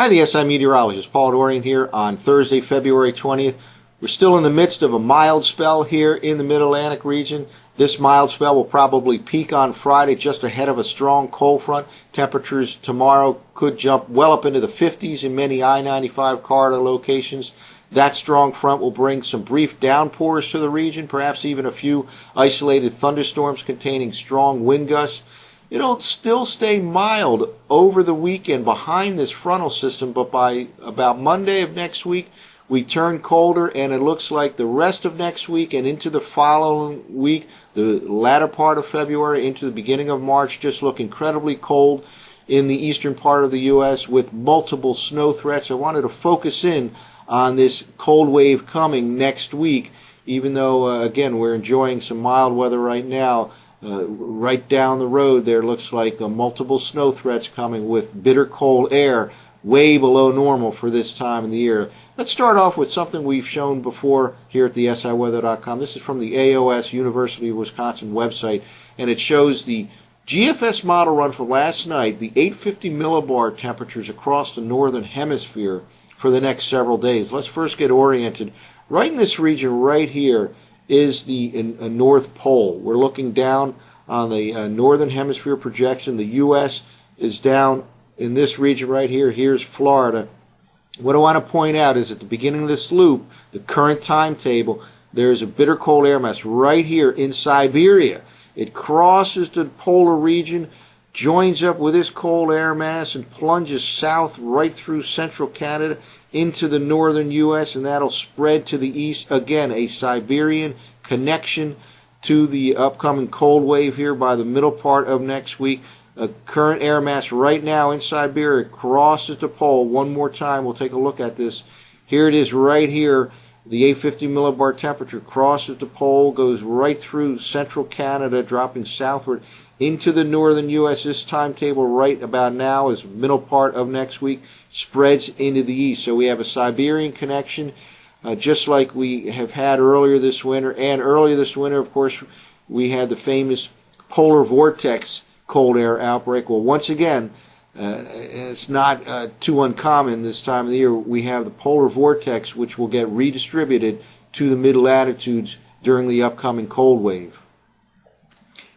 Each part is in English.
Hi, the SI meteorologist Paul Dorian here on Thursday, February 20th. We're still in the midst of a mild spell here in the Mid-Atlantic region. This mild spell will probably peak on Friday just ahead of a strong cold front. Temperatures tomorrow could jump well up into the 50s in many I-95 corridor locations. That strong front will bring some brief downpours to the region, perhaps even a few isolated thunderstorms containing strong wind gusts. It'll still stay mild over the weekend behind this frontal system, but by about Monday of next week, we turn colder, and it looks like the rest of next week and into the following week, the latter part of February into the beginning of March, just look incredibly cold in the eastern part of the U.S. with multiple snow threats. I wanted to focus in on this cold wave coming next week, even though, again, we're enjoying some mild weather right now. Right down the road there looks like multiple snow threats coming with bitter cold air way below normal for this time of the year. Let's start off with something we've shown before here at the SIweather.com. This is from the AOS University of Wisconsin website, and it shows the GFS model run for last night, the 850 millibar temperatures across the northern hemisphere for the next several days. Let's first get oriented. Right in this region right here is the North Pole. We're looking down on the northern hemisphere projection. The U.S. is down in this region right here. Here's Florida. What I want to point out is at the beginning of this loop, the current timetable, there's a bitter cold air mass right here in Siberia. It crosses the polar region, joins up with this cold air mass, and plunges south right through central Canada into the northern U.S., and that'll spread to the east. Again, a Siberian connection to the upcoming cold wave here by the middle part of next week. A current air mass right now in Siberia crosses the pole. One more time, we'll take a look at this. Here it is right here. The 850 millibar temperature crosses the pole, goes right through central Canada, dropping southward into the northern U.S. This timetable right about now is middle part of next week, spreads into the east. So we have a Siberian connection, just like we have had earlier this winter. And earlier this winter, of course, we had the famous polar vortex cold air outbreak. Well, once again, it's not too uncommon this time of the year. We have the polar vortex, which will get redistributed to the mid-latitudes during the upcoming cold wave.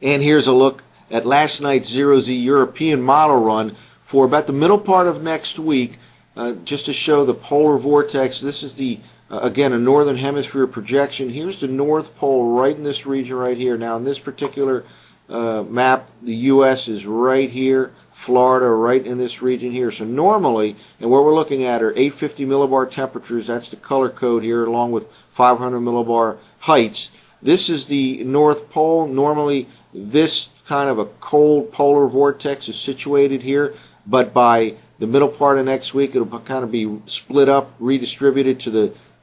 And here's a look at last night's Zero-Z European model run for about the middle part of next week, just to show the polar vortex. This is the again, a northern hemisphere projection. Here's the North Pole right in this region right here. Now, in this particular map, the U.S. is right here, Florida right in this region here. So normally, and what we're looking at are 850 millibar temperatures. That's the color code here, along with 500 millibar heights. This is the North Pole. Normally, this kind of a cold polar vortex is situated here, but by the middle part of next week, it'll kind of be split up, redistributed to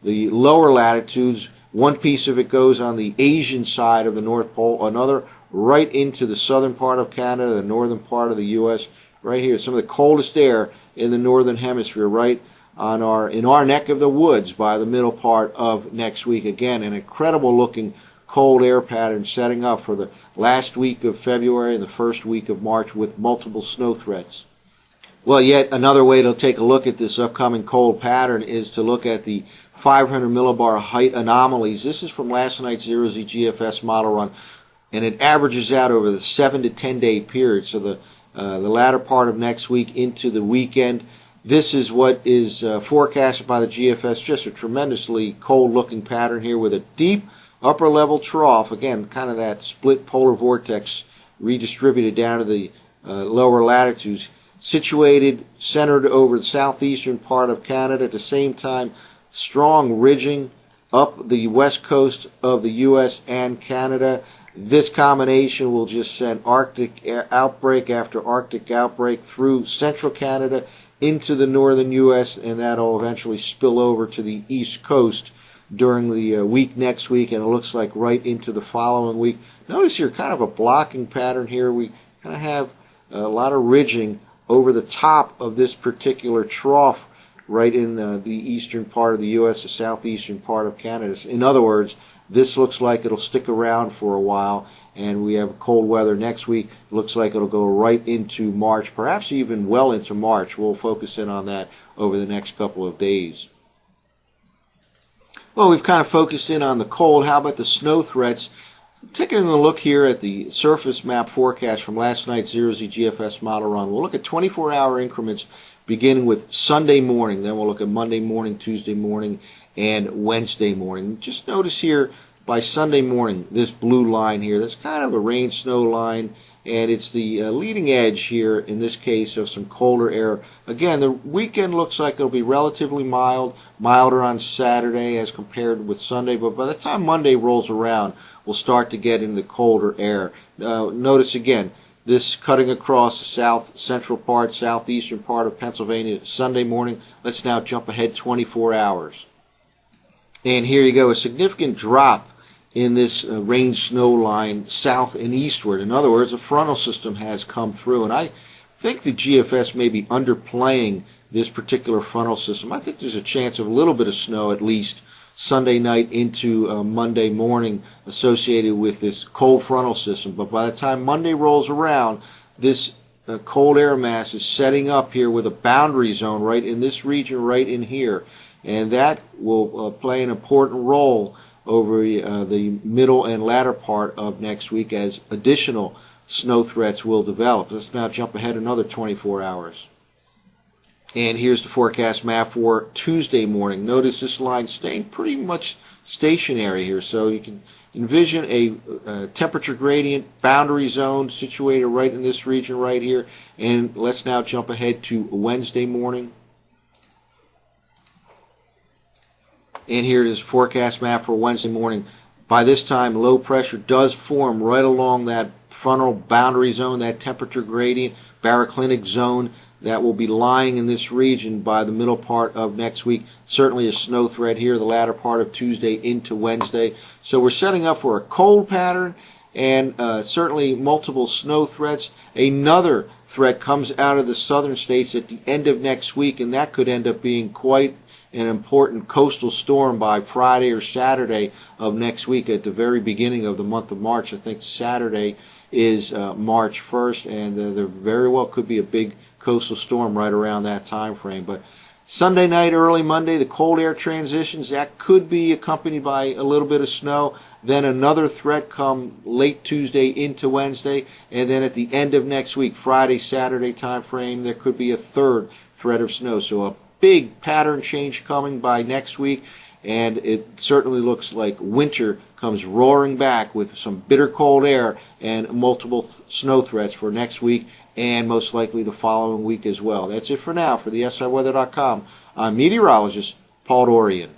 the lower latitudes. One piece of it goes on the Asian side of the North Pole, another right into the southern part of Canada, the northern part of the U.S. right here. Some of the coldest air in the northern hemisphere, right on in our neck of the woods by the middle part of next week. Again, an incredible looking cold air pattern setting up for the last week of February and the first week of March with multiple snow threats. Well, yet another way to take a look at this upcoming cold pattern is to look at the 500 millibar height anomalies. This is from last night's Zero-Z GFS model run, and it averages out over the 7 to 10 day period. So the latter part of next week into the weekend. This is what is forecasted by the GFS. Just a tremendously cold looking pattern here with a deep upper level trough. Again, kind of that split polar vortex redistributed down to the lower latitudes. Situated, centered over the southeastern part of Canada. At the same time, strong ridging up the west coast of the U.S. and Canada. This combination will just send Arctic outbreak after Arctic outbreak through central Canada into the northern U.S., and that'll eventually spill over to the east coast during the week next week, and it looks like right into the following week. Notice here kind of a blocking pattern here. We kind of have a lot of ridging over the top of this particular trough right in the eastern part of the U.S., the southeastern part of Canada. In other words, this looks like it'll stick around for a while, and we have cold weather next week. It looks like it'll go right into March, perhaps even well into March. We'll focus in on that over the next couple of days. Well, we've kind of focused in on the cold. How about the snow threats? Taking a look here at the surface map forecast from last night's Zero-Z GFS model run, we'll look at 24-hour increments beginning with Sunday morning. Then we'll look at Monday morning, Tuesday morning, and Wednesday morning. Just notice here by Sunday morning, this blue line here, that's kind of a rain-snow line, and it's the leading edge here, in this case, of some colder air. Again, the weekend looks like it'll be relatively mild, milder on Saturday as compared with Sunday, but by the time Monday rolls around, we'll start to get into the colder air. Notice again, this cutting across the south central part, southeastern part of Pennsylvania Sunday morning. Let's now jump ahead 24 hours. And here you go, a significant drop in this rain snow line south and eastward. In other words, a frontal system has come through, and I think the GFS may be underplaying this particular frontal system. I think there's a chance of a little bit of snow at least Sunday night into Monday morning associated with this cold frontal system, but by the time Monday rolls around, this cold air mass is setting up here with a boundary zone right in this region right in here, and that will play an important role over the middle and latter part of next week as additional snow threats will develop. Let's now jump ahead another 24 hours. And here's the forecast map for Tuesday morning. Notice this line staying pretty much stationary here, so you can envision a temperature gradient boundary zone situated right in this region right here. And let's now jump ahead to Wednesday morning. And here it is, forecast map for Wednesday morning. By this time, low pressure does form right along that frontal boundary zone, that temperature gradient, baroclinic zone that will be lying in this region by the middle part of next week. Certainly a snow threat here, the latter part of Tuesday into Wednesday. So we're setting up for a cold pattern and certainly multiple snow threats. Another threat comes out of the southern states at the end of next week, and that could end up being quite an important coastal storm by Friday or Saturday of next week at the very beginning of the month of March. I think Saturday is March 1st, and there very well could be a big coastal storm right around that time frame. But Sunday night, early Monday, the cold air transitions, that could be accompanied by a little bit of snow. Then another threat come late Tuesday into Wednesday, and then at the end of next week, Friday, Saturday time frame, there could be a third threat of snow. So a big pattern change coming by next week, and it certainly looks like winter comes roaring back with some bitter cold air and multiple snow threats for next week and most likely the following week as well. That's it for now. For the SIWeather.com, I'm meteorologist Paul Dorian.